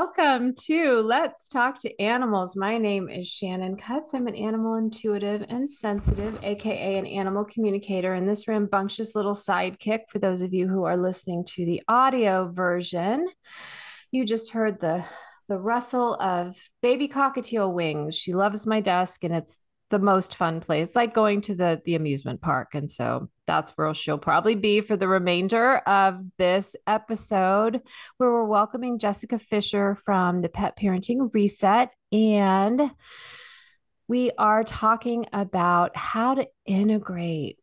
welcome to Let's Talk to Animals. My name is Shannon Cutts. I'm an animal intuitive and sensitive, aka an animal communicator, and this rambunctious little sidekick for those of you who are listening to the audio version. You just heard the rustle of baby cockatiel wings. She loves my desk, and it's the most fun place. It's like going to the amusement park. And so that's where she'll probably be for the remainder of this episode, where we're welcoming Jessica Fisher from the Pet Parenting Reset. And we are talking about how to integrate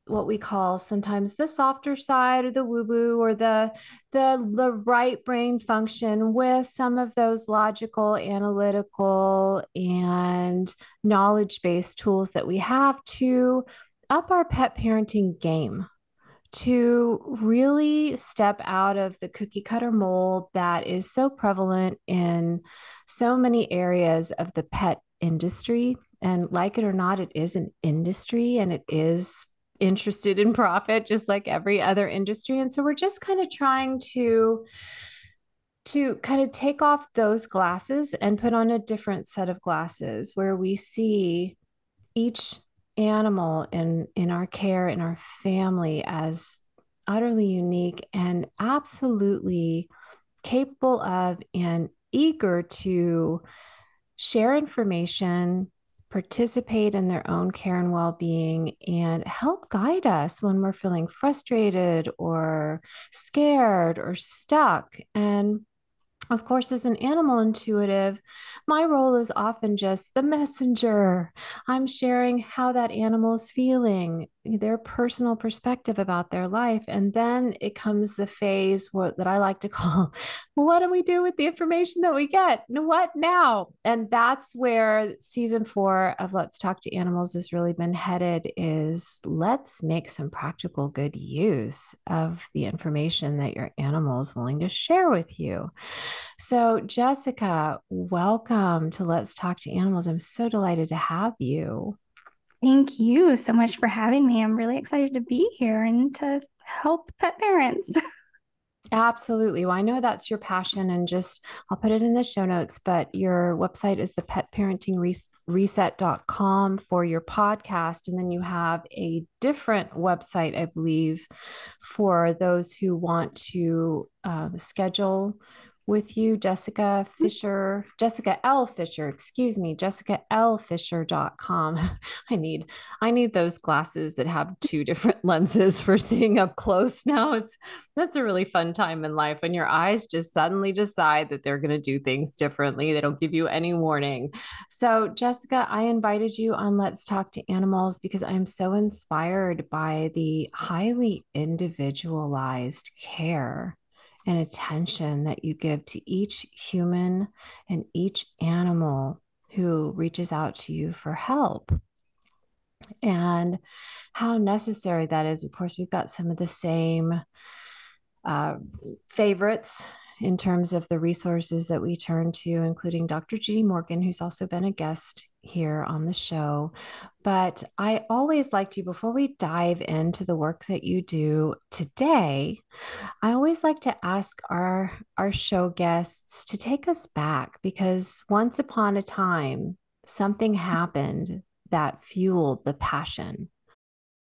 what we call sometimes the softer side or the woo-woo or the right brain function with some of those logical, analytical, and knowledge-based tools that we have to up our pet parenting game, to really step out of the cookie cutter mold that is so prevalent in so many areas of the pet industry. And like it or not, it is an industry and it is interested in profit, just like every other industry. And so we're just kind of trying to kind of take off those glasses and put on a different set of glasses where we see each animal in our care, in our family, as utterly unique and absolutely capable of and eager to share information, participate in their own care and well-being, and help guide us when we're feeling frustrated or scared or stuck. And of course, as an animal intuitive, my role is often just the messenger. I'm sharing how that animal is feeling, their personal perspective about their life. And then it comes the phase that I like to call, what do we do with the information that we get? What now? And that's where season 4 of Let's Talk to Animals has really been headed, is let's make some practical good use of the information that your animal is willing to share with you. So, Jessica, welcome to Let's Talk to Animals. I'm so delighted to have you. Thank you so much for having me. I'm really excited to be here and to help pet parents. Absolutely. Well, I know that's your passion, and just I'll put it in the show notes, but your website is the petparentingreset.com for your podcast. And then you have a different website, I believe, for those who want to schedule with you, Jessica Fisher, Jessica L. Fisher, excuse me, jessicalfisher.com. I need I need those glasses that have two different lenses for seeing up close now. That's a really fun time in life when your eyes just suddenly decide that they're going to do things differently. They don't give you any warning. So, Jessica, I invited you on Let's Talk to Animals because I'm so inspired by the highly individualized care and attention that you give to each human and each animal who reaches out to you for help, and how necessary that is. Of course, we've got some of the same uh, favorites in terms of the resources that we turn to, including Dr. Judy Morgan, who's also been a guest here on the show. But I always like to, before we dive into the work that you do today, I always like to ask our show guests to take us back, because once upon a time, something happened that fueled the passion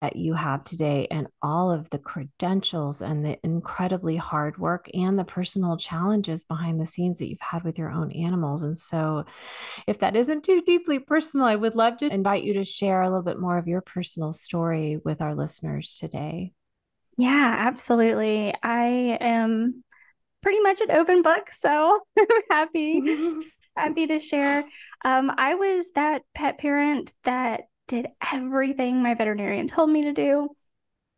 that you have today, and all of the credentials and the incredibly hard work and the personal challenges behind the scenes that you've had with your own animals. And so, if that isn't too deeply personal, I would love to invite you to share a little bit more of your personal story with our listeners today. Yeah, absolutely. I am pretty much an open book, so I'm happy to share. I was that pet parent that did everything my veterinarian told me to do.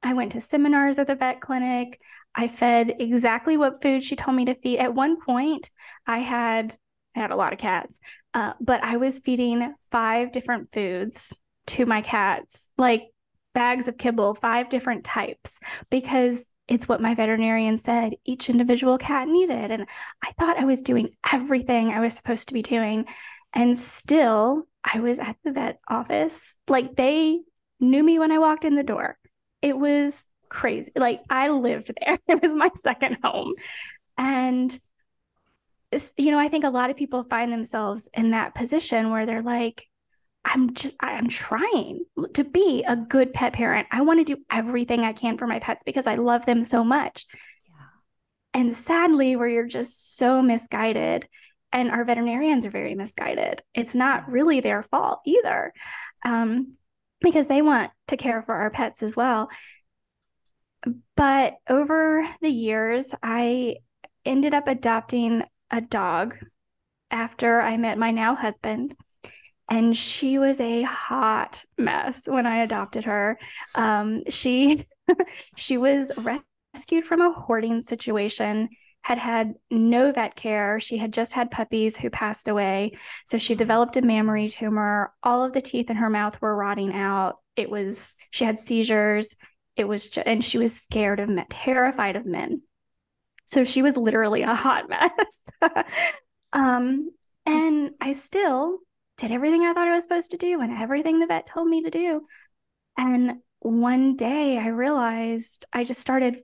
I went to seminars at the vet clinic. I fed exactly what food she told me to feed. At one point, I had a lot of cats, but I was feeding 5 different foods to my cats, like bags of kibble, 5 different types, because it's what my veterinarian said each individual cat needed. And I thought I was doing everything I was supposed to be doing. And still, I was at the vet office. Like, they knew me when I walked in the door. It was crazy. Like, I lived there. It was my second home. And I think a lot of people find themselves in that position where they're like, I'm trying to be a good pet parent. I want to do everything I can for my pets because I love them so much. Yeah. And sadly, where you're just so misguided, and our veterinarians are very misguided. It's not really their fault either, um, because they want to care for our pets as well. But over the years, I ended up adopting a dog after I met my now husband. And she was a hot mess when I adopted her. She she was rescued from a hoarding situation, had had no vet care. She had just had puppies who passed away. So she developed a mammary tumor. All of the teeth in her mouth were rotting out. She had seizures. And she was scared of men, terrified of men. So she was literally a hot mess. um, and I still did everything I thought I was supposed to do and everything the vet told me to do. And one day I realized I just started,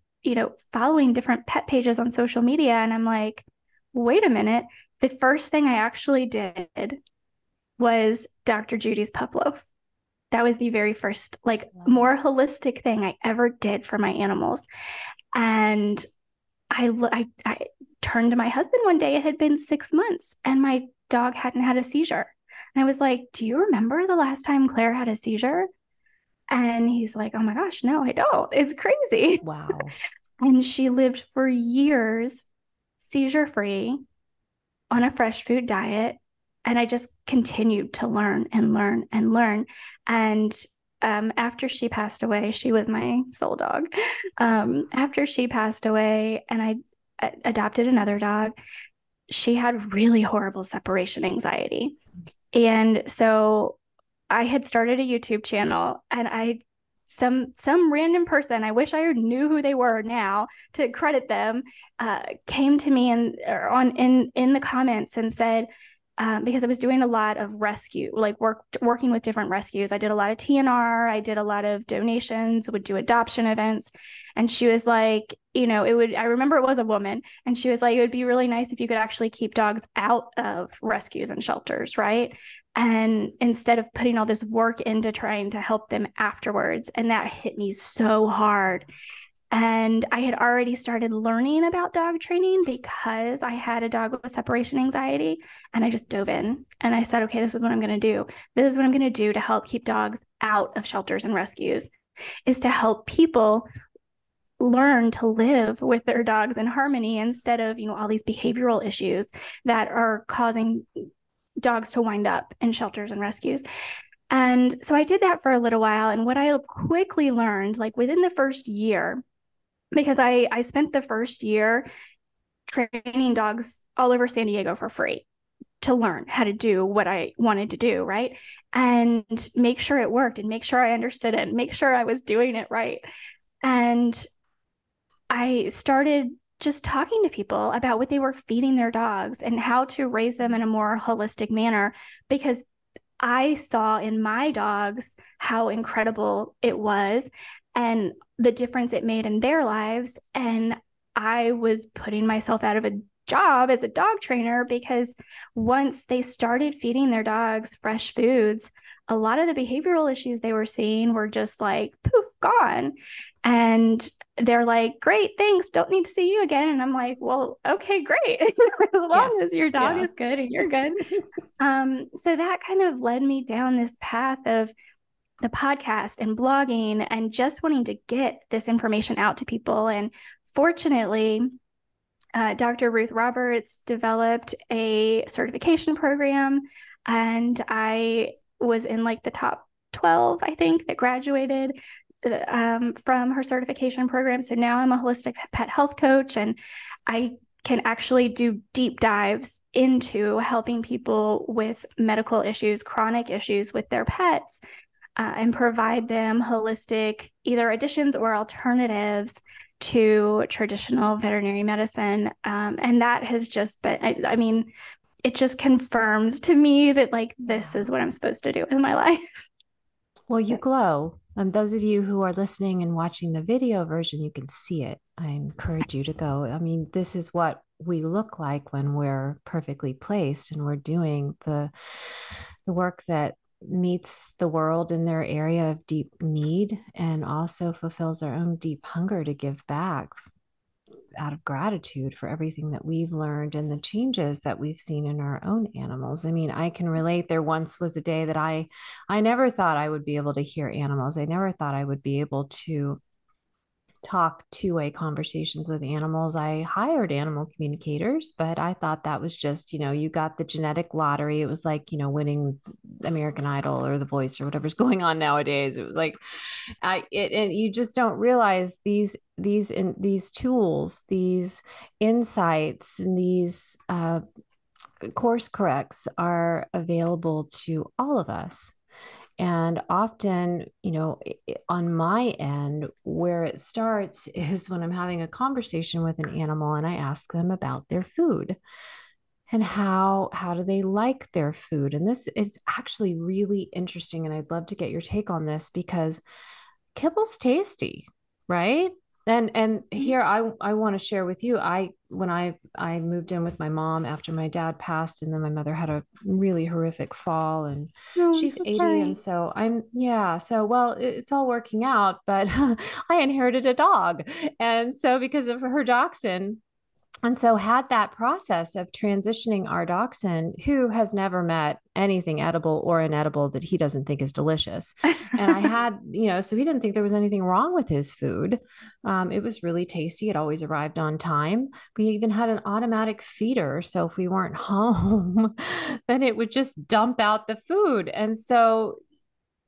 following different pet pages on social media. And I'm like, wait a minute. The first thing I actually did was Dr. Judy's Pup Loaf. That was the very first, like, more holistic thing I ever did for my animals. And I turned to my husband one day. It had been 6 months and my dog hadn't had a seizure. And I was like, do you remember the last time Claire had a seizure? And he's like, oh my gosh, no, I don't. It's crazy. Wow. And she lived for years seizure free on a fresh food diet. And I just continued to learn and learn and learn. And after she passed away, she was my soul dog. After she passed away and I adopted another dog, she had really horrible separation anxiety. And so I had started a YouTube channel, and some random person, I wish I knew who they were now to credit them, came to me in the comments and said, because I was doing a lot of rescue, like working with different rescues. I did a lot of TNR, I did a lot of donations, would do adoption events. And she was like, I remember it was a woman, and she was like, it would be really nice if you could actually keep dogs out of rescues and shelters, right? And instead of putting all this work into trying to help them afterwards. And that hit me so hard. And I had already started learning about dog training because I had a dog with separation anxiety. And I just dove in and I said, okay, this is what I'm going to do. This is what I'm going to do to help keep dogs out of shelters and rescues, is to help people learn to live with their dogs in harmony instead of, all these behavioral issues that are causing dogs to wind up in shelters and rescues. And so I did that for a little while. And what I quickly learned, like within the first year, because I spent the first year training dogs all over San Diego for free to learn how to do what I wanted to do, right? And make sure it worked and make sure I understood it and make sure I was doing it right. And I started just talking to people about what they were feeding their dogs and how to raise them in a more holistic manner, because I saw in my dogs how incredible it was and the difference it made in their lives. And I was putting myself out of a job as a dog trainer because once they started feeding their dogs fresh foods, a lot of the behavioral issues they were seeing were just like poof, gone. And they're like, great, thanks, don't need to see you again. And I'm like, well, okay, great. As long as your dog is good and you're good. So that kind of led me down this path of the podcast and blogging and just wanting to get this information out to people. And fortunately, Dr. Ruth Roberts developed a certification program, and I was in like the top 12, I think, that graduated from her certification program. So now I'm a holistic pet health coach, and I can actually do deep dives into helping people with medical issues, chronic issues with their pets, and provide them holistic either additions or alternatives to traditional veterinary medicine. And that has just been, I mean, it just confirms to me that like, this is what I'm supposed to do in my life. Well, you glow. And those of you who are listening and watching the video version, you can see it. I encourage you to go. I mean, this is what we look like when we're perfectly placed and we're doing the work that meets the world in their area of deep need and also fulfills our own deep hunger to give back out of gratitude for everything that we've learned and the changes that we've seen in our own animals. I mean, I can relate. There once was a day that I never thought I would be able to hear animals. I never thought I would be able to talk two-way conversations with animals. I hired animal communicators, but I thought that was just, you got the genetic lottery. It was like, winning American Idol or The Voice or whatever's going on nowadays. It was like, and you just don't realize these tools, these insights, and these course corrects are available to all of us. And often, on my end, where it starts is when I'm having a conversation with an animal and I ask them about their food and how do they like their food. And this is actually really interesting. And I'd love to get your take on this because kibble's tasty, right? And here I want to share with you. When I moved in with my mom after my dad passed, and then my mother had a really horrific fall, and Oh, I'm she's so 80, and sorry. so so well, it's all working out, but I inherited a dog. And so because of her dachshund, and so had that process of transitioning our dachshund, who has never met anything edible or inedible that he doesn't think is delicious. And I had, so he didn't think there was anything wrong with his food. It was really tasty. It always arrived on time. We even had an automatic feeder. So if we weren't home, then it would just dump out the food. And so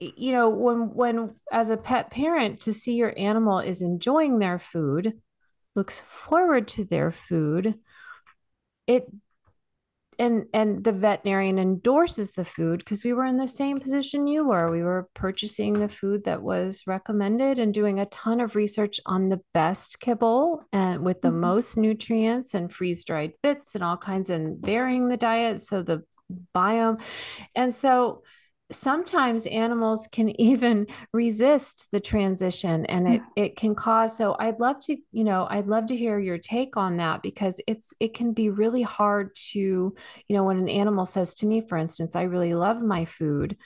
when as a pet parent, to see your animal is enjoying their food, looks forward to their food, it and the veterinarian endorses the food, because we were in the same position you were. We were purchasing the food that was recommended and doing a ton of research on the best kibble and with the Mhm. most nutrients and freeze-dried bits and all kinds, and varying the diet so the biome. And so sometimes animals can even resist the transition, and it can cause, so I'd love to hear your take on that, because it can be really hard to, when an animal says to me, for instance, I really love my food,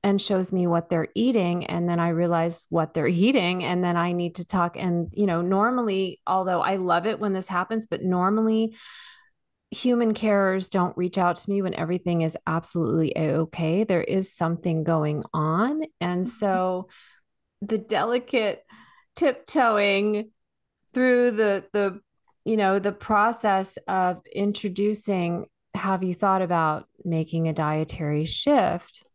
and shows me what they're eating, and then I realize what they're eating, and then I need to talk. And normally, although I love it when this happens, but normally human carers don't reach out to me when everything is absolutely okay. There is something going on. And so the delicate tiptoeing through the process of introducing, have you thought about making a dietary shift?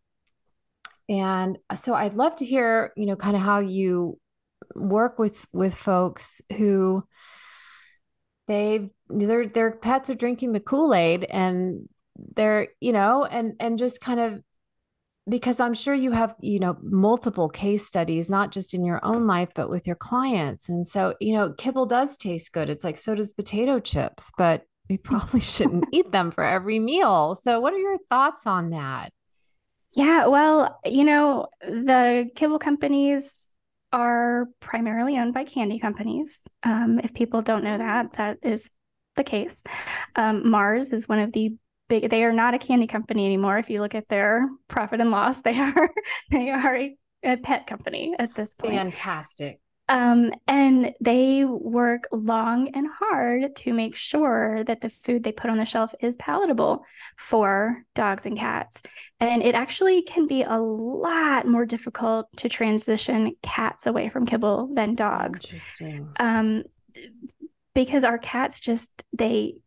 And so I'd love to hear, kind of how you work with folks who their pets are drinking the Kool-Aid, and they're, and just kind of, because I'm sure you have, multiple case studies, not just in your own life, but with your clients. And so, kibble does taste good. It's like, so does potato chips, but we probably shouldn't eat them for every meal. So what are your thoughts on that? Yeah, well, the kibble companies are primarily owned by candy companies. If people don't know that, that is the case. Mars is one of the big, they are not a candy company anymore. If you look at their profit and loss, they are a pet company at this point. Fantastic. And they work long and hard to make sure that the food they put on the shelf is palatable for dogs and cats. And it actually can be a lot more difficult to transition cats away from kibble than dogs. Interesting. Because our cats just they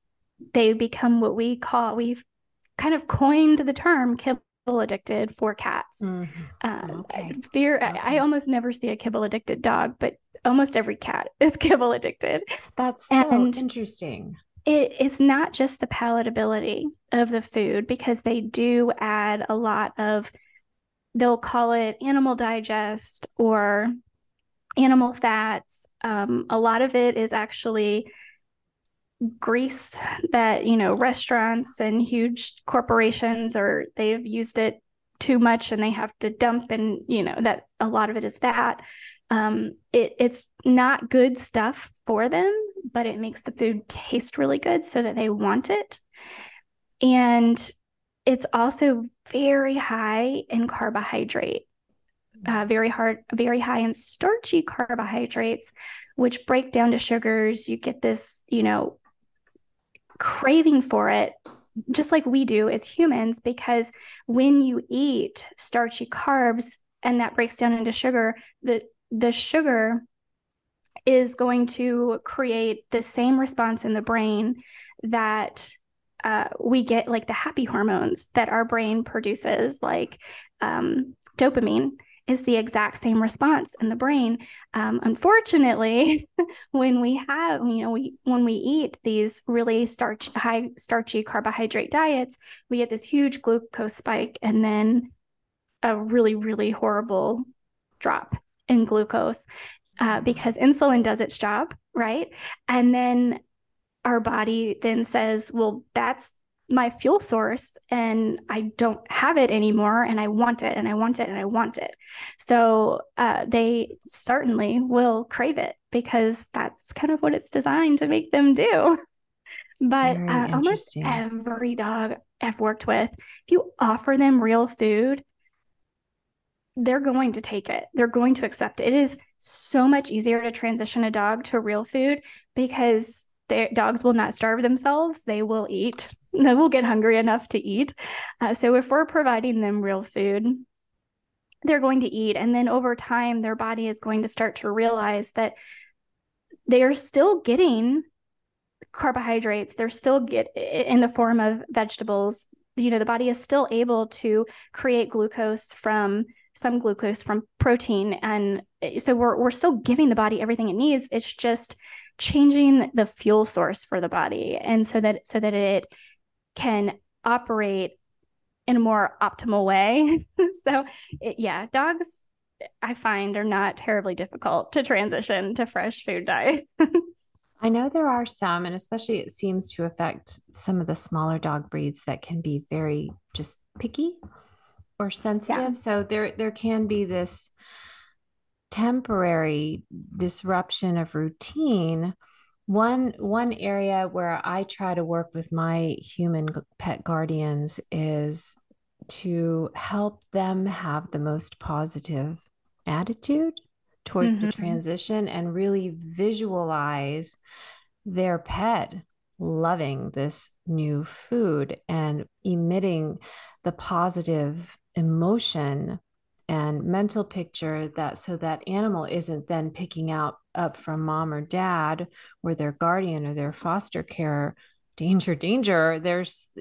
become what we've kind of coined the term kibble addicted for cats. Okay. I almost never see a kibble addicted dog, but almost every cat is kibble addicted. That's so And interesting. it's not just the palatability of the food, because they do add a lot of, they'll call it animal digest or animal fats. A lot of it is actually grease that, restaurants and huge corporations, or they've used it too much and they have to dump, and that a lot of it is that. It's not good stuff for them, but it makes the food taste really good so that they want it. And it's also very high in carbohydrate, very high in starchy carbohydrates, which break down to sugars. You get this, craving for it, just like we do as humans, because when you eat starchy carbs and that breaks down into sugar, the sugar is going to create the same response in the brain that we get, like the happy hormones that our brain produces, like dopamine is the exact same response in the brain. Unfortunately, when we eat these really high starchy carbohydrate diets, we get this huge glucose spike and then a really, really horrible drop in glucose because insulin does its job, right? And then our body then says, well, that's my fuel source and I don't have it anymore and I want it and I want it and I want it. So they certainly will crave it because that's kind of what it's designed to make them do. But Very almost interesting. every dog I've worked with, if you offer them real food, they're going to take it. They're going to accept it. It is so much easier to transition a dog to real food because their dogs will not starve themselves. They will eat. They will get hungry enough to eat. So if we're providing them real food, they're going to eat. And then over time, their body is going to start to realize that they are still getting carbohydrates. They're still get in the form of vegetables. The body is still able to create some glucose from protein. And so we're still giving the body everything it needs. It's just changing the fuel source for the body. And so that it can operate in a more optimal way. So dogs I find are not terribly difficult to transition to fresh food diet. I know there are some, and especially it seems to affect some of the smaller dog breeds that can be very just picky or Yeah. sensitive. So there can be this temporary disruption of routine. One area where I try to work with my human pet guardians is to help them have the most positive attitude towards the Mm-hmm. transition and really visualize their pet loving this new food and emitting the positive emotion and mental picture that so that animal isn't then picking out up from mom or dad or their guardian or their foster care, danger, there's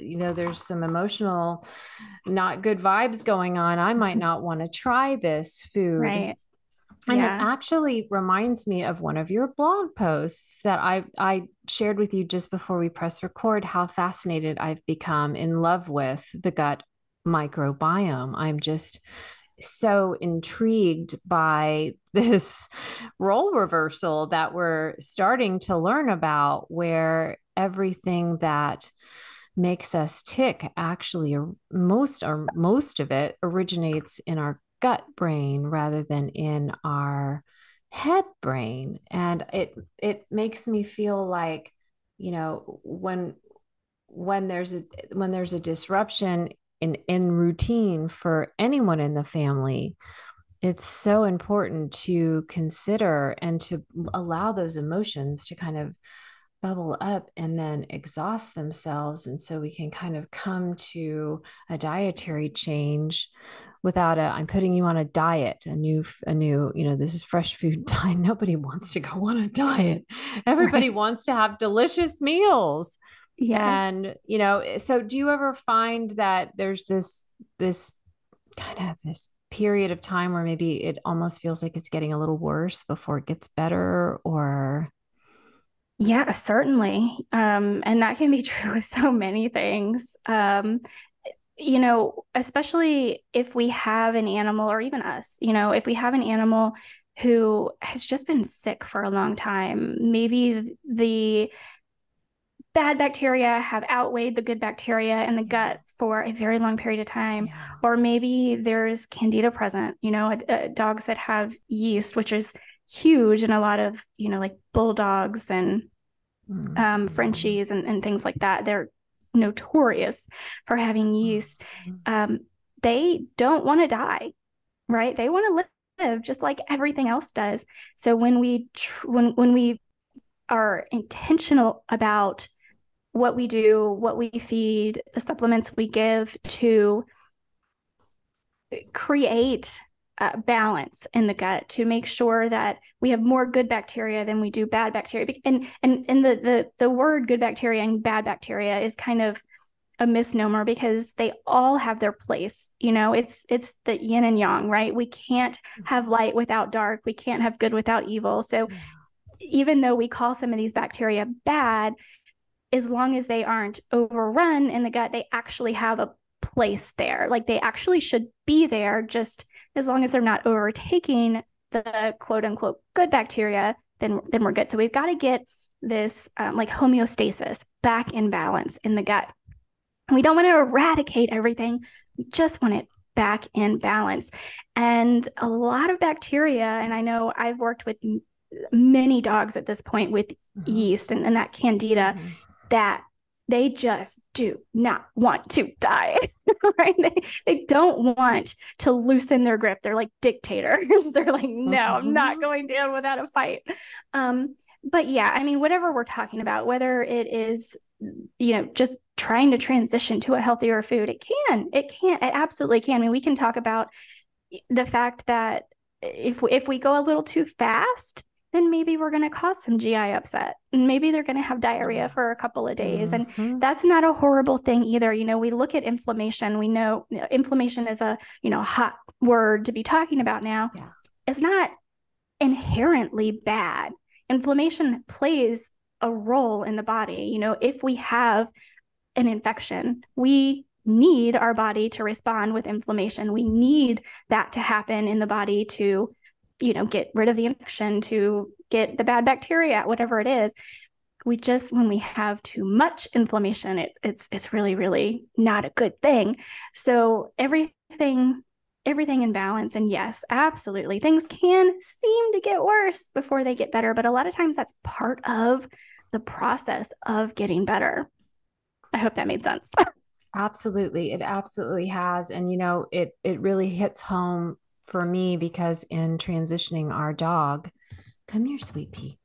some emotional not good vibes going on. I might not want to try this food. Right. And it Yeah. actually reminds me of one of your blog posts that I shared with you just before we press record, how fascinated I've become in love with the gut microbiome. I'm just so intrigued by this role reversal that we're starting to learn about, where everything that makes us tick actually most of it originates in our gut brain rather than in our head brain. And it makes me feel like, when there's a disruption in routine for anyone in the family, it's so important to consider and to allow those emotions to kind of bubble up and then exhaust themselves. And so we can kind of come to a dietary change without I'm putting you on a diet, this is fresh food diet. Nobody wants to go on a diet. Everybody Right. wants to have delicious meals. Yes. And, so do you ever find that there's this kind of this period of time where maybe it almost feels like it's getting a little worse before it gets better, or Yeah, certainly. And that can be true with so many things. Especially if we have an animal or even us, if we have an animal who has just been sick for a long time, maybe the bad bacteria have outweighed the good bacteria in the gut for a very long period of time. Yeah. Or maybe there's candida present, dogs that have yeast, which is huge in a lot of, like bulldogs and Frenchies and things like that. They're notorious for having yeast. Um, they don't want to die, right? They want to live just like everything else does. So when we are intentional about what we do, what we feed, the supplements we give to create balance in the gut, to make sure that we have more good bacteria than we do bad bacteria. And the word good bacteria and bad bacteria is kind of a misnomer because they all have their place. It's the yin and yang, right? We can't have light without dark. We can't have good without evil. So even though we call some of these bacteria bad, as long as they aren't overrun in the gut, they actually have a place there. Like they actually should be there, just as long as they're not overtaking the quote unquote good bacteria, then we're good. So we've got to get this like homeostasis back in balance in the gut. We don't want to eradicate everything. We just want it back in balance. And a lot of bacteria, and I know I've worked with many dogs at this point with yeast and that candida, that they just do not want to die, right? They don't want to loosen their grip. They're like dictators. They're like, no, I'm not going down without a fight. But yeah, I mean, whatever we're talking about, whether it is, just trying to transition to a healthier food, it absolutely can. I mean, we can talk about the fact that if we go a little too fast, then maybe we're going to cause some GI upset. And maybe they're going to have diarrhea for a couple of days. And that's not a horrible thing either. We look at inflammation. We know inflammation is a, hot word to be talking about now. Yeah. It's not inherently bad. Inflammation plays a role in the body. If we have an infection, we need our body to respond with inflammation. We need that to happen in the body to get rid of the infection, to get the bad bacteria, whatever it is. When we have too much inflammation, it's really, really not a good thing. So everything in balance. And yes, absolutely, things can seem to get worse before they get better, but a lot of times that's part of the process of getting better. I hope that made sense. Absolutely. It absolutely has. And, it really hits home for me because in transitioning our dog, come here, sweet pea.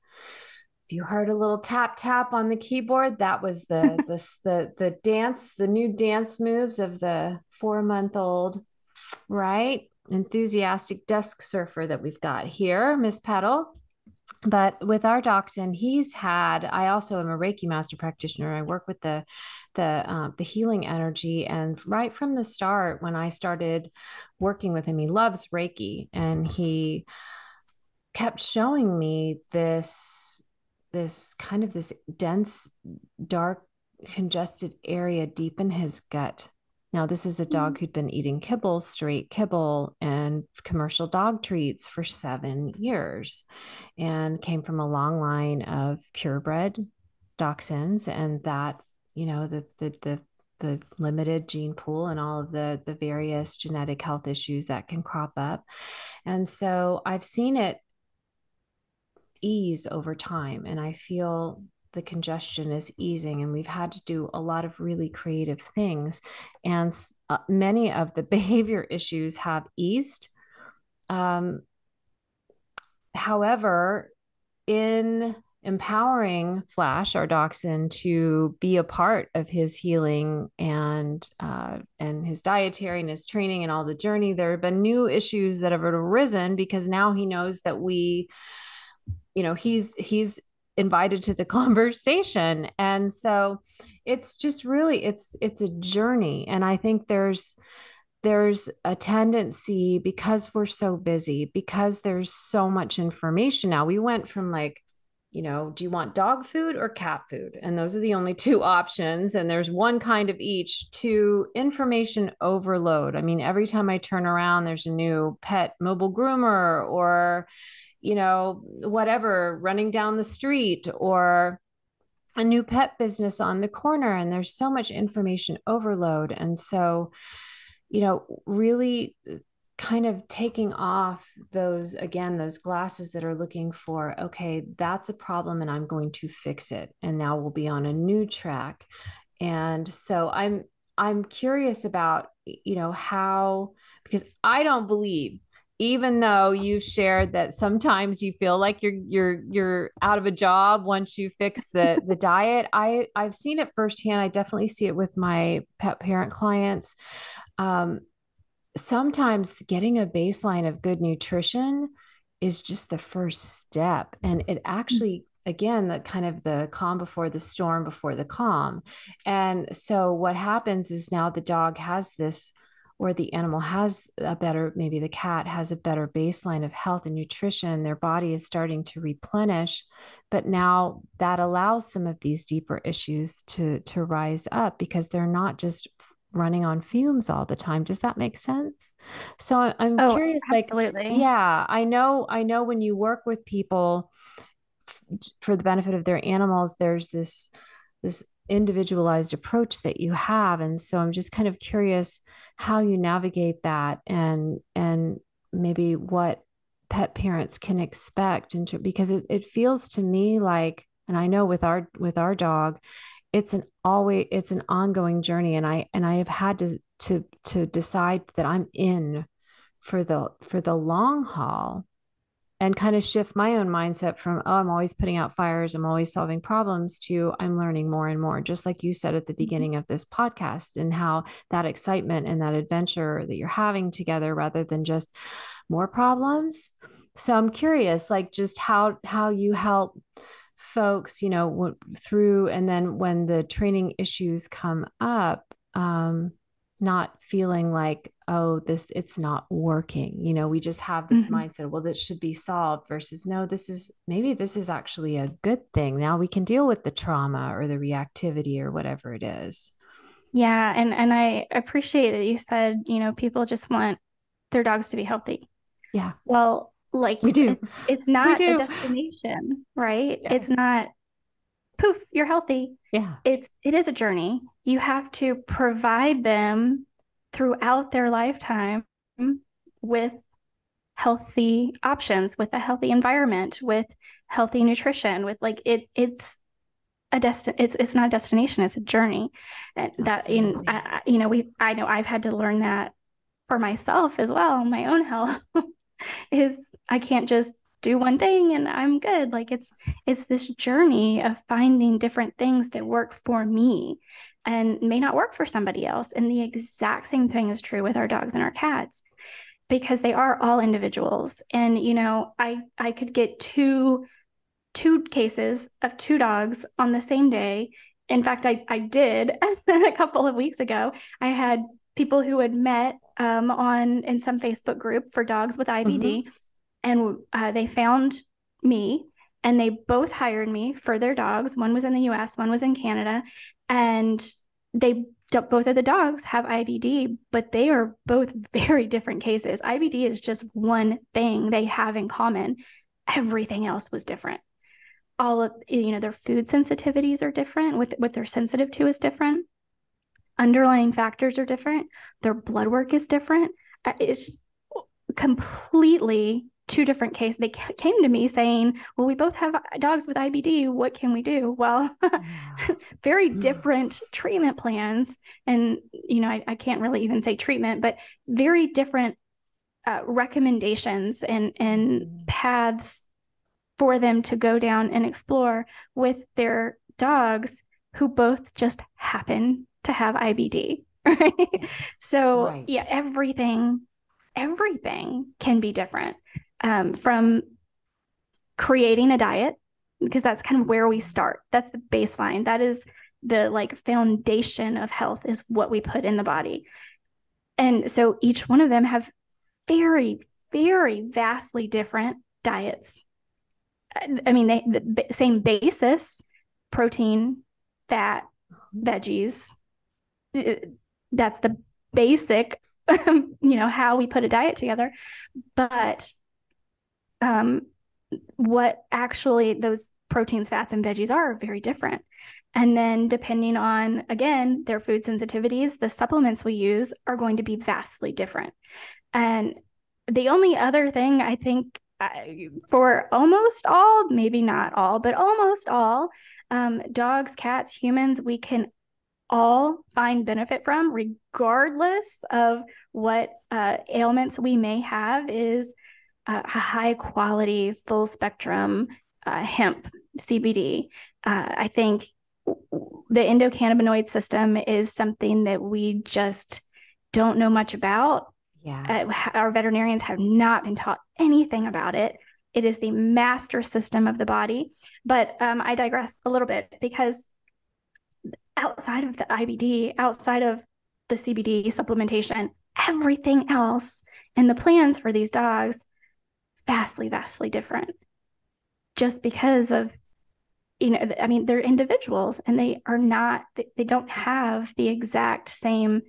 If you heard a little tap tap on the keyboard, that was the dance, the new dance moves of the 4-month-old, right? Enthusiastic desk surfer that we've got here, Miss Petal. But with our dachshund, I also am a Reiki master practitioner. I work with the healing energy. And right from the start, when I started working with him, he loves Reiki, and he kept showing me this kind of this dense, dark, congested area deep in his gut. Now, this is a dog who'd been eating kibble, straight kibble, and commercial dog treats for 7 years, and came from a long line of purebred dachshunds, and that, the limited gene pool and all of the various genetic health issues that can crop up. And so I've seen it ease over time, and I feel the congestion is easing, and we've had to do a lot of really creative things, and many of the behavior issues have eased. However, in empowering Flash, our dachshund, to be a part of his healing and his dietary and his training and all the journey, there have been new issues that have arisen because now he knows that he's invited to the conversation. And so it's just really, it's a journey. And I think there's a tendency, because we're so busy, because there's so much information now. We went from like, do you want dog food or cat food? And those are the only two options. And there's one kind of each, to information overload. I mean, every time I turn around, there's a new pet mobile groomer, or whatever, running down the street, or a new pet business on the corner, and there's so much information overload. And so, really kind of taking off those, again, those glasses that are looking for, okay, that's a problem and I'm going to fix it. And now we'll be on a new track. And so I'm curious about, how, because I don't believe, even though you've shared that sometimes you feel like you're out of a job once you fix the diet. I've seen it firsthand. I definitely see it with my pet parent clients. Um, Sometimes getting a baseline of good nutrition is just the first step. And it actually, again, the kind of the calm before the storm before the calm. And so what happens is now the dog has this, or the animal has a better, maybe the cat has a better baseline of health and nutrition. Their body is starting to replenish, but now that allows some of these deeper issues to rise up because they're not just running on fumes all the time. Does that make sense? So I'm Oh, curious, like, absolutely. yeah, I know when you work with people for the benefit of their animals, there's this individualized approach that you have. And so I'm just kind of curious how you navigate that, and maybe what pet parents can expect because it feels to me like, and I know with our dog, it's an ongoing journey, and I have had to decide that I'm in for the long haul, and kind of shift my own mindset from, oh, I'm always putting out fires, I'm always solving problems, to I'm learning more and more, just like you said at the beginning of this podcast, and how that excitement and that adventure that you're having together rather than just more problems. So I'm curious, like, just how you help folks, through, and then when the training issues come up, not feeling like, oh, this, it's not working. We just have this Mhm. mindset, well, this should be solved, versus no, this is actually a good thing. Now we can deal with the trauma or the reactivity or whatever it is. Yeah, and I appreciate that you said, people just want their dogs to be healthy. Yeah, Well, like you we said, do. it's We not a do. destination, right? Yeah. It's not poof, you're healthy. Yeah. It is a journey. You have to provide them throughout their lifetime with healthy options, with a healthy environment, with healthy nutrition, with like it's not a destination, it's a journey. And that in Absolutely. I know I've had to learn that for myself as well, my own health. Is I can't just do one thing and I'm good. Like it's this journey of finding different things that work for me and may not work for somebody else. And the exact same thing is true with our dogs and our cats because they are all individuals. And I could get two cases of two dogs on the same day. In fact, I did a couple of weeks ago. I had people who had met on in some Facebook group for dogs with Mm-hmm. IBD, and they found me, and they both hired me for their dogs. One was in the U.S., one was in Canada, and they both of the dogs have IBD, but they are both very different cases. IBD is just one thing they have in common. Everything else was different. All of their food sensitivities are different. What they're sensitive to is different. Underlying factors are different. Their blood work is different. It's completely two different cases. They came to me saying, well, we both have dogs with IBD. What can we do? Well, Yeah. very different treatment plans. And, I can't really even say treatment, but very different recommendations and Mhm. paths for them to go down and explore with their dogs who both just happen to have IBD. Right. Yeah. So, Right. yeah, everything can be different, from creating a diet, because that's kind of where we start. That's the baseline. That is the like foundation of health, is what we put in the body. And so each one of them have very, very vastly different diets. I mean, the same basis: protein, fat, veggies. That's the basic, how we put a diet together. But what actually those proteins, fats, and veggies are very different. And then depending on, again, their food sensitivities, the supplements we use are going to be vastly different. And the only other thing I think for almost all, maybe not all, but almost all dogs, cats, humans, we can all find benefit from, regardless of what ailments we may have, is a high quality, full spectrum hemp CBD. I think the endocannabinoid system is something that we just don't know much about. Yeah. Our veterinarians have not been taught anything about it. It is the master system of the body. But I digress a little bit, because outside of the IBD, outside of the CBD supplementation, everything else in the plans for these dogs, vastly, vastly different. Just because of, I mean, they're individuals and they don't have the exact same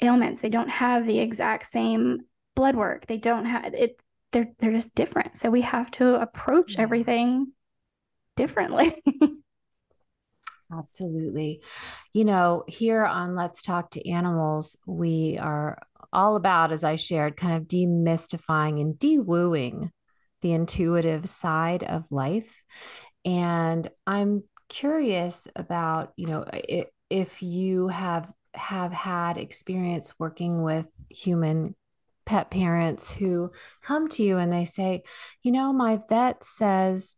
ailments. They don't have the exact same blood work. They don't have it. They're just different. So we have to approach everything differently. Absolutely. Here on Let's Talk to Animals, we are all about, as I shared, kind of demystifying and de-wooing the intuitive side of life. And I'm curious about, if you have had experience working with human pet parents who come to you and they say, my vet says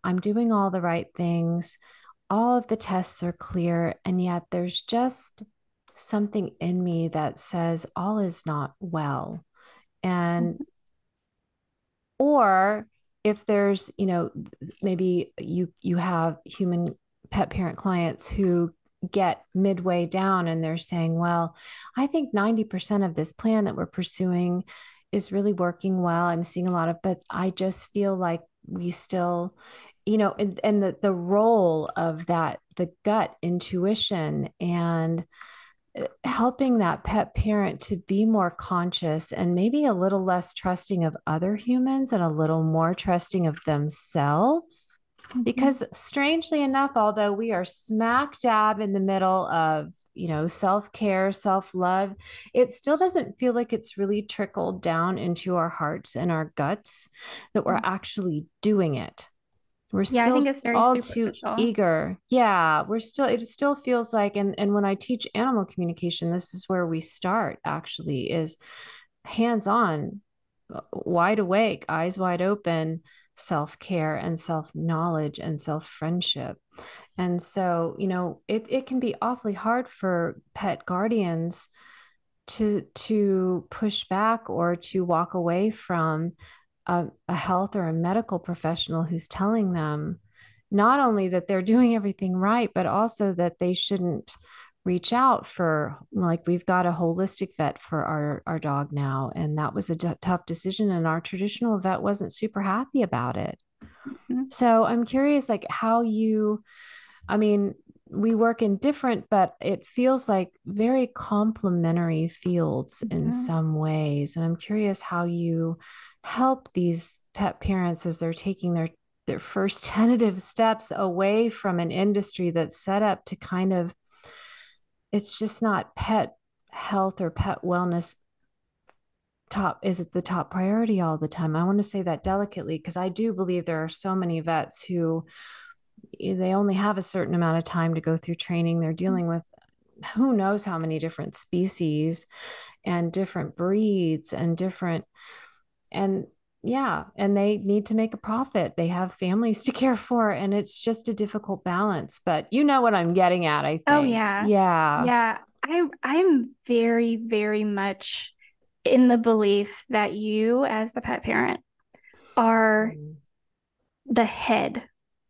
I'm doing all the right things, all of the tests are clear, and yet there's just something in me that says all is not well. And, or if there's, maybe you have human pet parent clients who get midway down and they're saying, well, I think 90% of this plan that we're pursuing is really working well. I'm seeing a lot of, but I just feel like we still, and the role of that, the gut intuition and helping that pet parent to be more conscious and maybe a little less trusting of other humans and a little more trusting of themselves. Because strangely enough, although we are smack dab in the middle of, self-care, self-love, it still doesn't feel like it's really trickled down into our hearts and our guts that we're actually doing it. We're Yeah, I still think it's very all too superficial. eager. Yeah, it still feels like, and when I teach animal communication, this is where we start actually, is hands-on, wide awake, eyes wide open, self-care and self-knowledge and self-friendship. And so, it can be awfully hard for pet guardians to push back or to walk away from a health or a medical professional who's telling them not only that they're doing everything right, but also that they shouldn't reach out for, like, we've got a holistic vet for our dog now. And that was a tough decision. And our traditional vet wasn't super happy about it. Mm-hmm. So I'm curious, like, I mean, we work in different, but it feels like very complementary fields in some ways. And I'm curious how you help these pet parents as they're taking their first tentative steps away from an industry that's set up to kind of, it's just not pet health or pet wellness is it the top priority all the time? I want to say that delicately, because I do believe there are so many vets who they only have a certain amount of time to go through training. They're dealing with who knows how many different species and different breeds and and they need to make a profit. They have families to care for, and it's just a difficult balance. But you know what I'm getting at, I think. Oh yeah. Yeah. Yeah. I'm very, very much in the belief that you, as the pet parent, are the head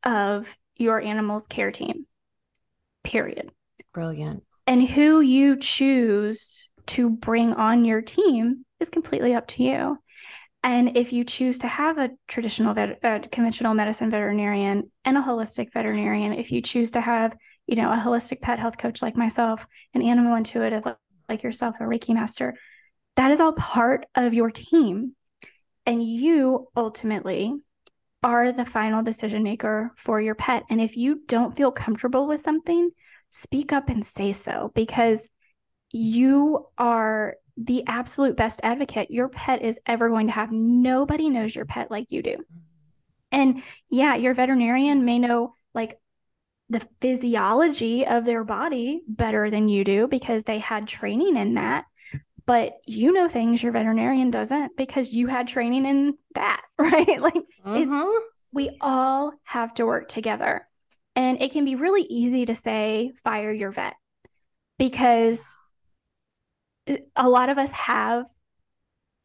of your animal's care team, period. Brilliant. And who you choose to bring on your team is completely up to you. And if you choose to have a traditional conventional medicine veterinarian and a holistic veterinarian, if you choose to have, a holistic pet health coach like myself, an animal intuitive like yourself, a Reiki master, that is all part of your team. And you ultimately are the final decision maker for your pet. And if you don't feel comfortable with something, speak up and say so, because you are the absolute best advocate your pet is ever going to have. Nobody knows your pet like you do. And yeah, your veterinarian may know like the physiology of their body better than you do because they had training in that. But you know things your veterinarian doesn't because you had training in that, right? Like we all have to work together. And it can be really easy to say, fire your vet, because a lot of us have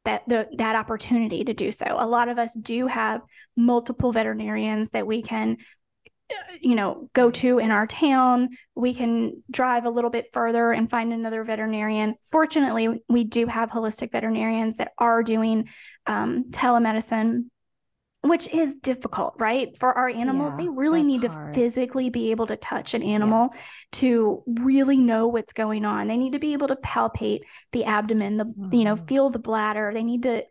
that opportunity to do so. A lot of us do have multiple veterinarians that we can go to in our town. We can drive a little bit further and find another veterinarian. Fortunately, we do have holistic veterinarians that are doing telemedicine, which is difficult, right? For our animals, they really need to physically be able to touch an animal to really know what's going on. They need to be able to palpate the abdomen, feel the bladder. They need to,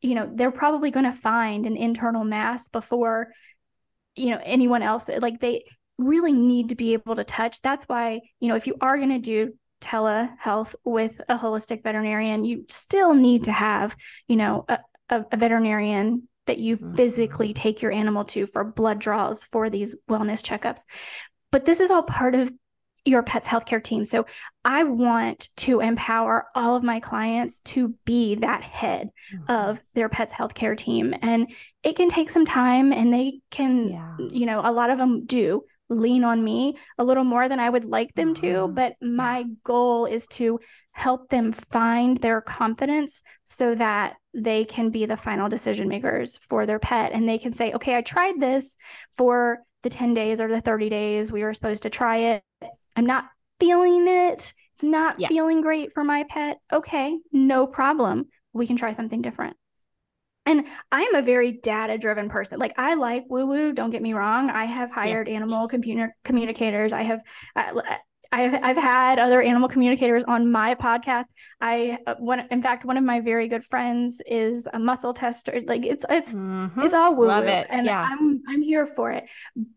they're probably going to find an internal mass before, anyone else. Like they really need to be able to touch. That's why, if you are going to do telehealth with a holistic veterinarian, you still need to have, a veterinarian that you physically take your animal to for blood draws for these wellness checkups. But this is all part of your pet's healthcare team. So I want to empower all of my clients to be that head of their pet's healthcare team. And it can take some time, and they can, a lot of them do lean on me a little more than I would like them to. But my goal is to help them find their confidence so that they can be the final decision makers for their pet. And they can say, okay, I tried this for the 10 days or the 30 days we were supposed to try it. I'm not feeling it. It's not feeling great for my pet. Okay, no problem. We can try something different. And I'm a very data-driven person. Like, I like woo-woo, don't get me wrong. I have hired animal communicators. I've had other animal communicators on my podcast. In fact, one of my very good friends is a muscle tester. Like it's all woo-woo. Love it. And I'm here for it.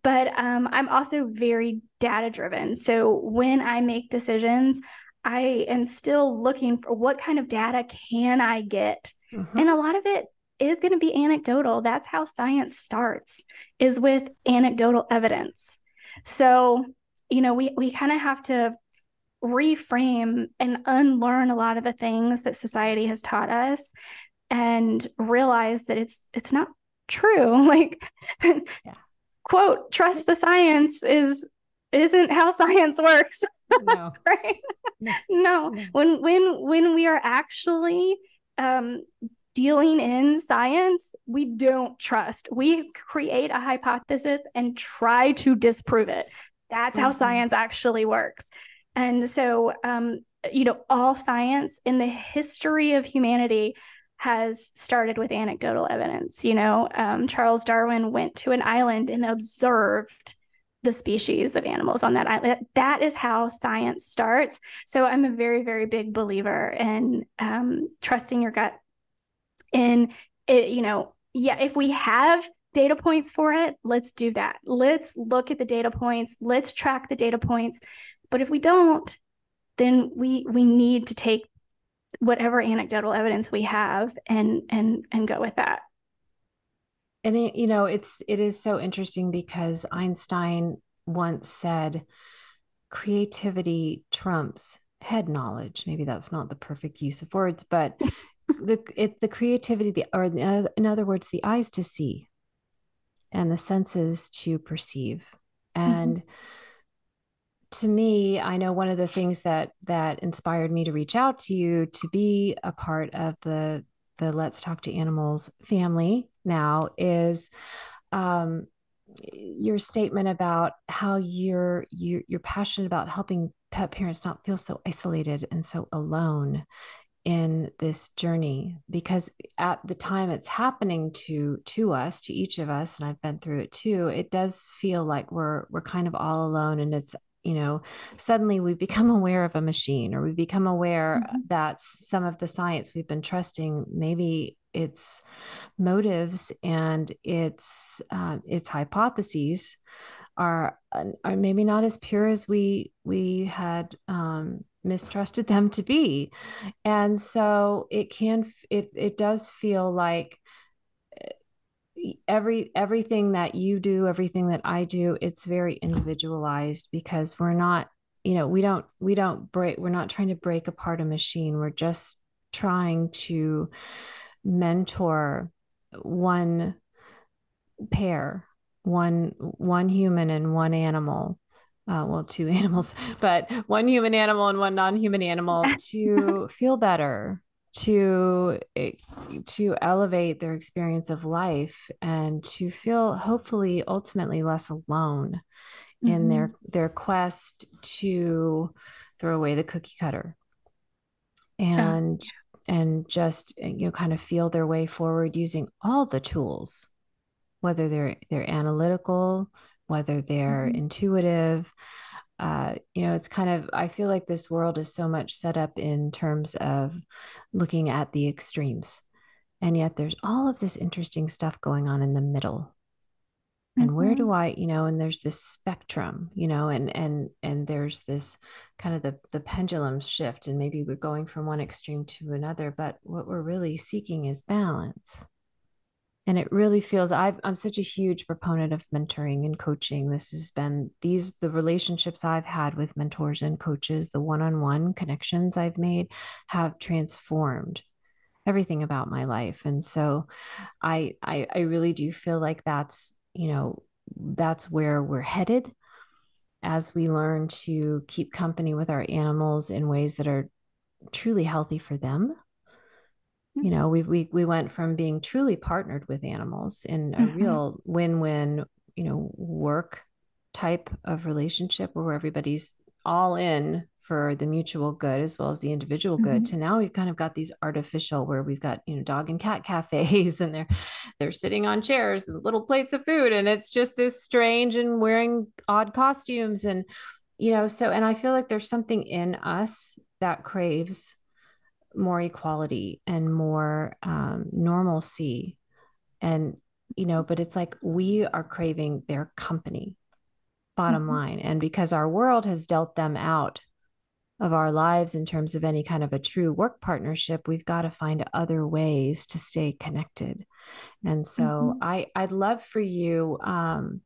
But I'm also very data-driven. So when I make decisions, I am still looking for what kind of data can I get? And a lot of it is going to be anecdotal. That's how science starts, is with anecdotal evidence. So, we kind of have to reframe and unlearn a lot of the things that society has taught us and realize that it's not true. Like, quote, trust the science isn't how science works. No. Right? No. When we are actually dealing in science, we don't trust. We create a hypothesis and try to disprove it. That's how science actually works. And so, all science in the history of humanity has started with anecdotal evidence. Charles Darwin went to an island and observed the species of animals on that island. That is how science starts. So I'm a very, very big believer in trusting your gut. And if we have data points for it, let's do that. Let's look at the data points. Let's track the data points. But if we don't, then we need to take whatever anecdotal evidence we have and go with that. And it is so interesting because Einstein once said, creativity trumps head knowledge. Maybe that's not the perfect use of words, but the creativity, in other words, the eyes to see and the senses to perceive. And to me, I know one of the things that inspired me to reach out to you to be a part of the Let's Talk to Animals family now is your statement about how you're passionate about helping pet parents not feel so isolated and so alone in this journey, because at the time it's happening to us, to each of us, and I've been through it too, it does feel like we're kind of all alone. And it's, suddenly we become aware of a machine, or we become aware that some of the science we've been trusting maybe its motives and its hypotheses are maybe not as pure as we had mistrusted them to be. And so it does feel like everything that you do, everything that I do, it's very individualized because we're not, we're not trying to break apart a machine. We're just trying to mentor one pair, one human and one animal, well, two animals, but one human animal and one non-human animal to feel better, to to elevate their experience of life, and to feel hopefully ultimately less alone in their quest to throw away the cookie cutter and just kind of feel their way forward using all the tools, whether they're analytical, whether they're intuitive. It's kind of, I feel like this world is so much set up in terms of looking at the extremes. And yet there's all of this interesting stuff going on in the middle. And where do I, and there's this spectrum, and there's this kind of the pendulum shift, and maybe we're going from one extreme to another, but what we're really seeking is balance. And it really feels, I'm such a huge proponent of mentoring and coaching. This has been the relationships I've had with mentors and coaches, the one-on-one connections I've made have transformed everything about my life. And so I really do feel like that's where we're headed as we learn to keep company with our animals in ways that are truly healthy for them. We went from being truly partnered with animals in a real win-win, work type of relationship where everybody's all in for the mutual good as well as the individual good, to now we've kind of got these artificial where we've got, dog and cat cafes, and they're sitting on chairs and little plates of food, and it's just this strange and wearing odd costumes. And and I feel like there's something in us that craves more equality and more normalcy. And but it's like we are craving their company, bottom line. And because our world has dealt them out of our lives in terms of any kind of a true work partnership, we've got to find other ways to stay connected. And so I'd love for you,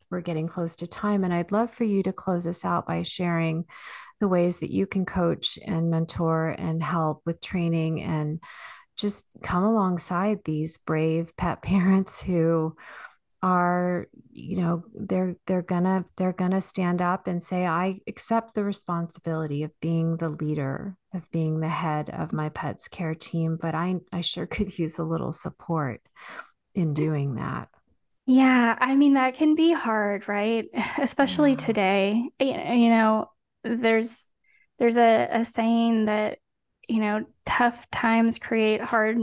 we're getting close to time, and I'd love for you to close us out by sharing the ways that you can coach and mentor and help with training and just come alongside these brave pet parents who are, they're gonna stand up and say, I accept the responsibility of being the leader, of being the head of my pet's care team, but I sure could use a little support in doing that. Yeah, I mean that can be hard, right? Especially Yeah. today. There's a saying that, tough times create hard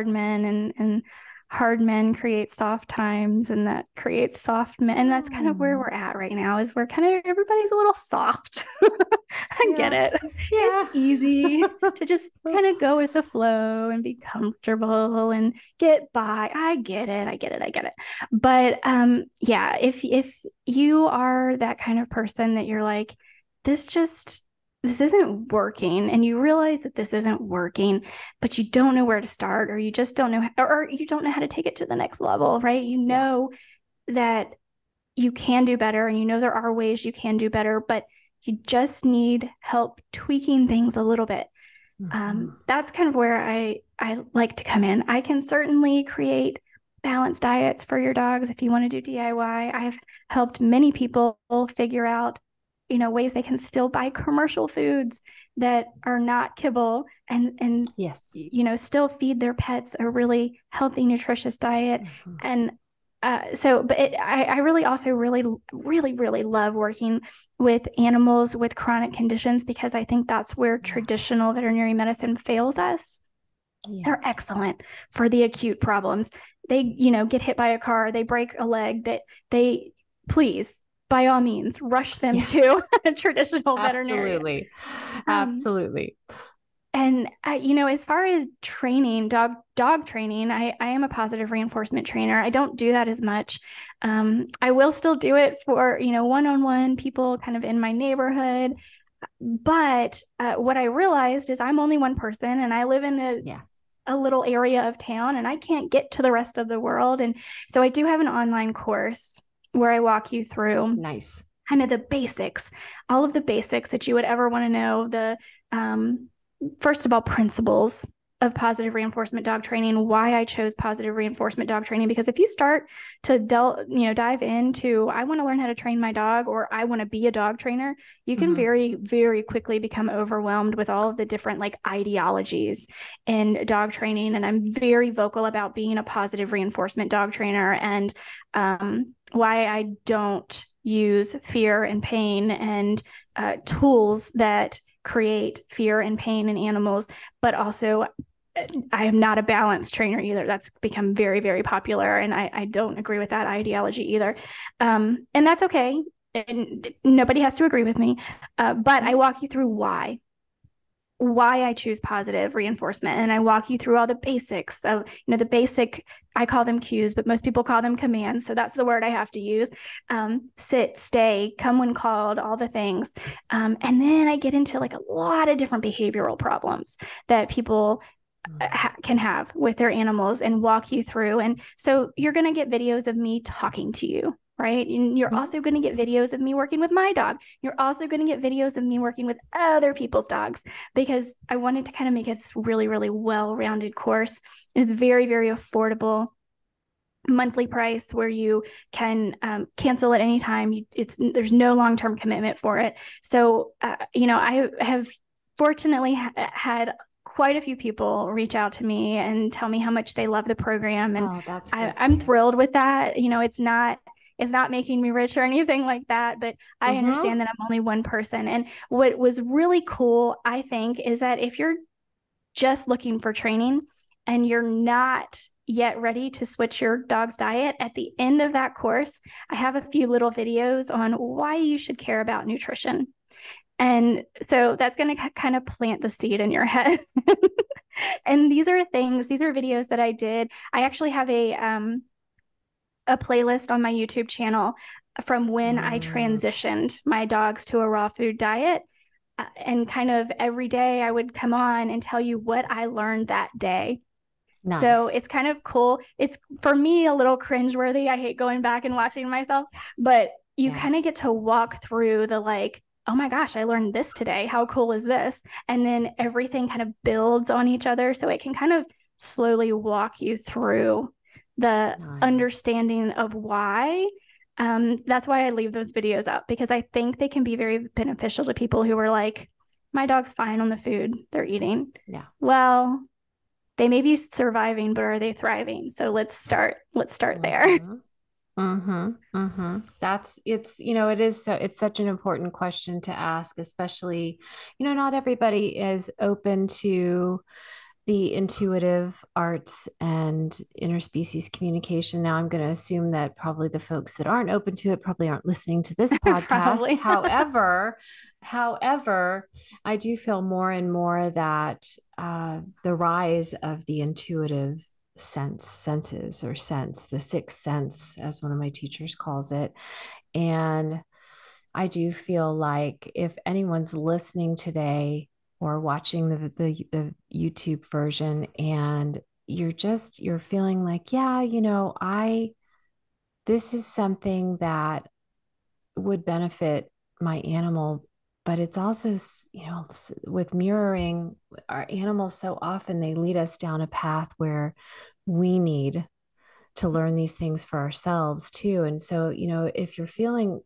men, and hard men create soft times, and that creates soft men. And that's kind of where Oh, we're at right now, is we're kind of, everybody's a little soft. I get yeah. it. Yeah. It's easy to just kind of go with the flow and be comfortable and get by. I get it. I get it. I get it. But yeah, if you are that kind of person that you're like, this isn't working, and you realize that this isn't working, but you don't know where to start, or you just don't know, or you don't know how to take it to the next level, right? Yeah. That you can do better, and there are ways you can do better, but you just need help tweaking things a little bit. That's kind of where I like to come in. I can certainly create balanced diets for your dogs if you want to do DIY. I've helped many people figure out, ways they can still buy commercial foods that are not kibble, and Yes. still feed their pets a really healthy, nutritious diet. And I really also really, really, really love working with animals with chronic conditions, because I think that's where traditional veterinary medicine fails us. Yeah. They're excellent for the acute problems. They, get hit by a car, they break a leg, that they please, by all means, rush them Yes. to a traditional veterinarian. Absolutely. Um, Absolutely. And as far as training, dog training, I am a positive reinforcement trainer. I don't do that as much. I will still do it for one-on-one people kind of in my neighborhood. But what I realized is I'm only one person, and I live in a little area of town, and I can't get to the rest of the world. And so I do have an online course where I walk you through Nice. kind of the basics, all of the basics that you would ever want to know. First of all, principles of positive reinforcement dog training, why I chose positive reinforcement dog training, because if you start to dive into, I want to learn how to train my dog, or I want to be a dog trainer, you can very, very quickly become overwhelmed with all of the different like ideologies in dog training. And I'm very vocal about being a positive reinforcement dog trainer, and why I don't use fear and pain and tools that create fear and pain in animals. But also, I am not a balanced trainer either. That's become very, very popular, and I don't agree with that ideology either. And that's okay. And nobody has to agree with me. But I walk you through why I choose positive reinforcement. And I walk you through all the basics of, the basic, I call them cues, but most people call them commands. So that's the word I have to use. Sit, stay, come when called, all the things. And then I get into like a lot of different behavioral problems that people can have with their animals, and walk you through. And so you're going to get videos of me talking to you, right? And you're also going to get videos of me working with my dog. You're also going to get videos of me working with other people's dogs, because I wanted to kind of make it this really, really well-rounded course. It's very, very affordable monthly price where you can cancel at any time. There's no long-term commitment for it. So, I have fortunately had quite a few people reach out to me and tell me how much they love the program. And I'm thrilled with that. It's not making me rich or anything like that, but I understand that I'm only one person. And what was really cool, I think, is that if you're just looking for training and you're not yet ready to switch your dog's diet, at the end of that course, I have a few little videos on why you should care about nutrition. And so that's going to kind of plant the seed in your head. And these are videos that I did. I actually have a playlist on my YouTube channel from when I transitioned my dogs to a raw food diet. And kind of every day I would come on and tell you what I learned that day. Nice. So it's kind of cool. It's, for me, a little cringeworthy. I hate going back and watching myself, but you kind of get to walk through the like, oh my gosh, I learned this today. How cool is this? And then everything kind of builds on each other. So it can kind of slowly walk you through the understanding of why. That's why I leave those videos up, because I think they can be very beneficial to people who are like, my dog's fine on the food they're eating. Yeah. Well, they may be surviving, but are they thriving? So let's start there. It's such an important question to ask, especially, not everybody is open to the intuitive arts and interspecies communication. Now, I'm going to assume that probably the folks that aren't open to it probably aren't listening to this podcast. However, I do feel more and more that the rise of the intuitive senses, the sixth sense, as one of my teachers calls it. And I do feel like if anyone's listening today or watching the YouTube version, and you're feeling like, this is something that would benefit my animal, but it's also, with mirroring our animals, so often they lead us down a path where we need to learn these things for ourselves too. And so, if you're feeling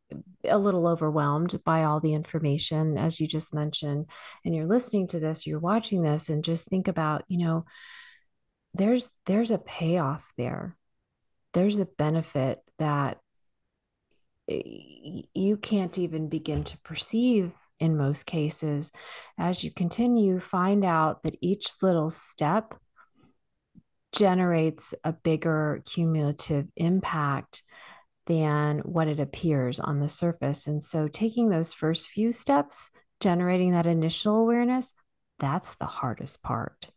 a little overwhelmed by all the information, as you just mentioned, and you're listening to this, you're watching this, and just think about, there's a payoff there. There's a benefit that you can't even begin to perceive in most cases. As you continue, find out that each little step generates a bigger cumulative impact than what it appears on the surface. And so taking those first few steps, generating that initial awareness, that's the hardest part.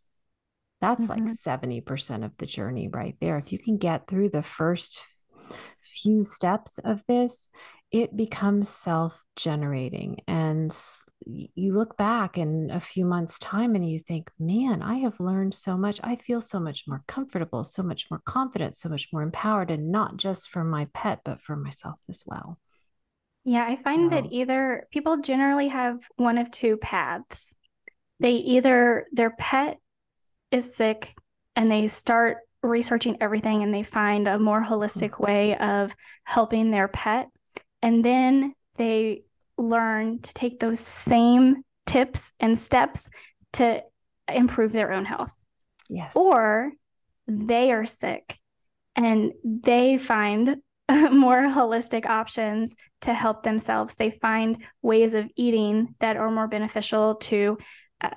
That's like Mm-hmm. 70% of the journey right there. If you can get through the first few steps of this, it becomes self-generating. And you look back in a few months' time and you think, man, I have learned so much. I feel so much more comfortable, so much more confident, so much more empowered, and not just for my pet, but for myself as well. Yeah, I find that So, either people generally have one of two paths. They either their pet is sick and they start researching everything and they find a more holistic way of helping their pet. And then they learn to take those same tips and steps to improve their own health. yes. Or they are sick and they find more holistic options to help themselves. They find ways of eating that are more beneficial to uh,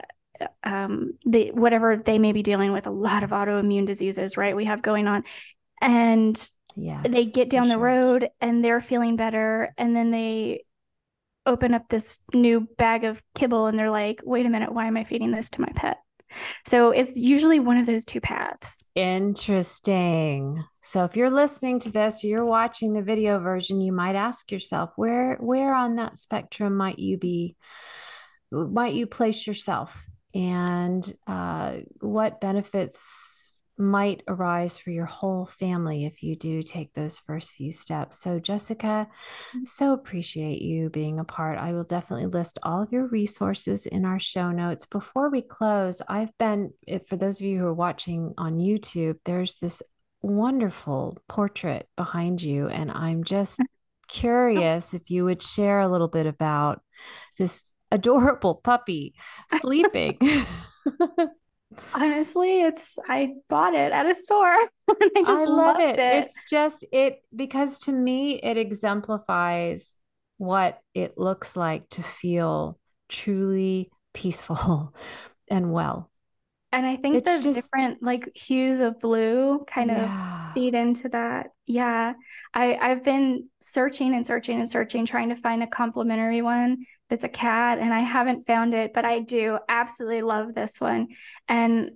the whatever they may be dealing with. A lot of autoimmune diseases, right? We have going on, and they Yes, get for down the sure. road and they're feeling better, and then they open up this new bag of kibble and they're like, wait a minute, why am I feeding this to my pet? So it's usually one of those two paths. Interesting. So if you're listening to this, or you're watching the video version, you might ask yourself, where on that spectrum might you place yourself? And what benefits might arise for your whole family if you do take those first few steps? So, Jessica, so appreciate you being a part. I will definitely list all of your resources in our show notes. Before we close, for those of you who are watching on YouTube, there's this wonderful portrait behind you. And I'm just curious if you would share a little bit about this adorable puppy sleeping. Honestly, it's I bought it at a store and I I just love loved it. it. It's just it because to me it exemplifies what it looks like to feel truly peaceful and well. And I think It's the just, different like hues of blue kind of yeah. feed into that. Yeah. I've been searching and searching and searching, trying to find a complimentary one that's a cat, and I haven't found it, but I do absolutely love this one. And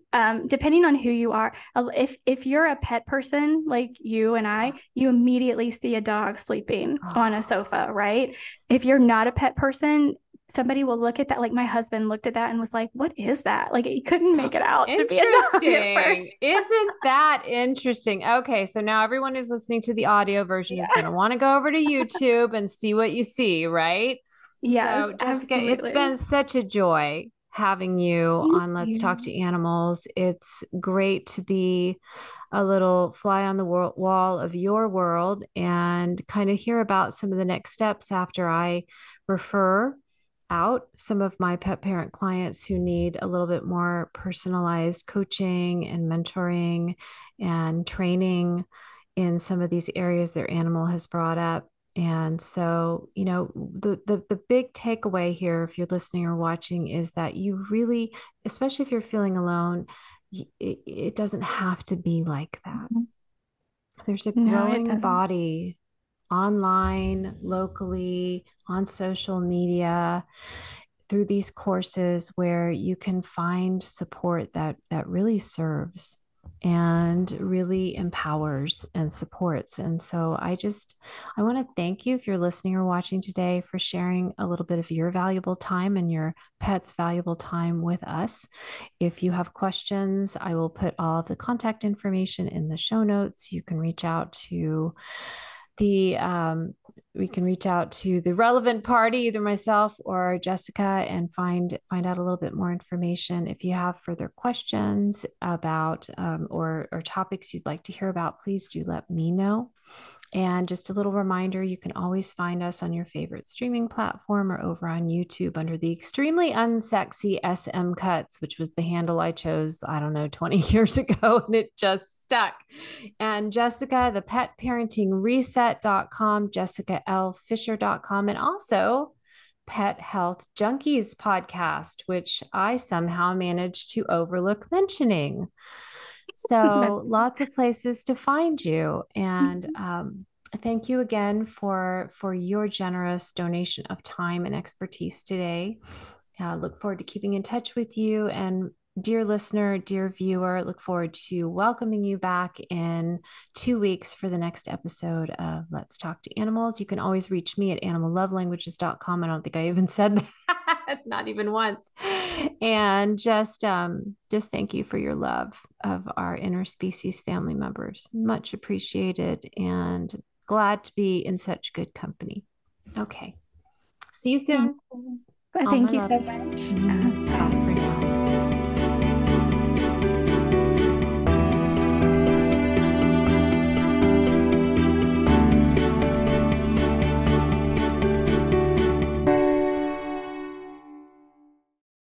depending on who you are, if you're a pet person like you and I, you immediately see a dog sleeping on a sofa, Oh, right? If you're not a pet person, somebody will look at that. Like my husband looked at that and was like, what is that? Like he couldn't make it out to be a dog at interesting. first. Isn't that interesting? Okay, so now everyone who's listening to the audio version is going Yeah. to want to go over to YouTube and see what you see, right? Yes, So, Jessica, it's absolutely. been such a joy having you Thank on Let's Talk you. to Animals. It's great to be a little fly on the wall of your world and kind of hear about some of the next steps after I refer out some of my pet parent clients who need a little bit more personalized coaching and mentoring and training in some of these areas their animal has brought up. And so, the big takeaway here, if you're listening or watching, is that you really, especially if you're feeling alone, it doesn't have to be like that. There's a No, it growing doesn't. body online, locally, on social media, through these courses where you can find support that really serves and really empowers and supports. And so I want to thank you if you're listening or watching today for sharing a little bit of your valuable time and your pet's valuable time with us. If you have questions, I will put all of the contact information in the show notes. You can reach out to the we can reach out to the relevant party, either myself or Jessica, and find out a little bit more information. If you have further questions about or topics you'd like to hear about, please do let me know. And just a little reminder, you can always find us on your favorite streaming platform or over on YouTube under the extremely unsexy SM Cuts, which was the handle I chose, I don't know, 20 years ago, and it just stuck. And Jessica, the petparentingreset.com, jessicalfisher.com, and also Pet Health Junkies podcast, which I somehow managed to overlook mentioning. So lots of places to find you. And thank you again for your generous donation of time and expertise today. Look forward to keeping in touch with you. And dear listener, dear viewer, look forward to welcoming you back in 2 weeks for the next episode of Let's Talk to Animals. You can always reach me at animallovelanguages.com. I don't think I even said that, not even once. And just thank you for your love of our interspecies family members. Much appreciated and glad to be in such good company. Okay. See you soon. Thank All my you love. so much.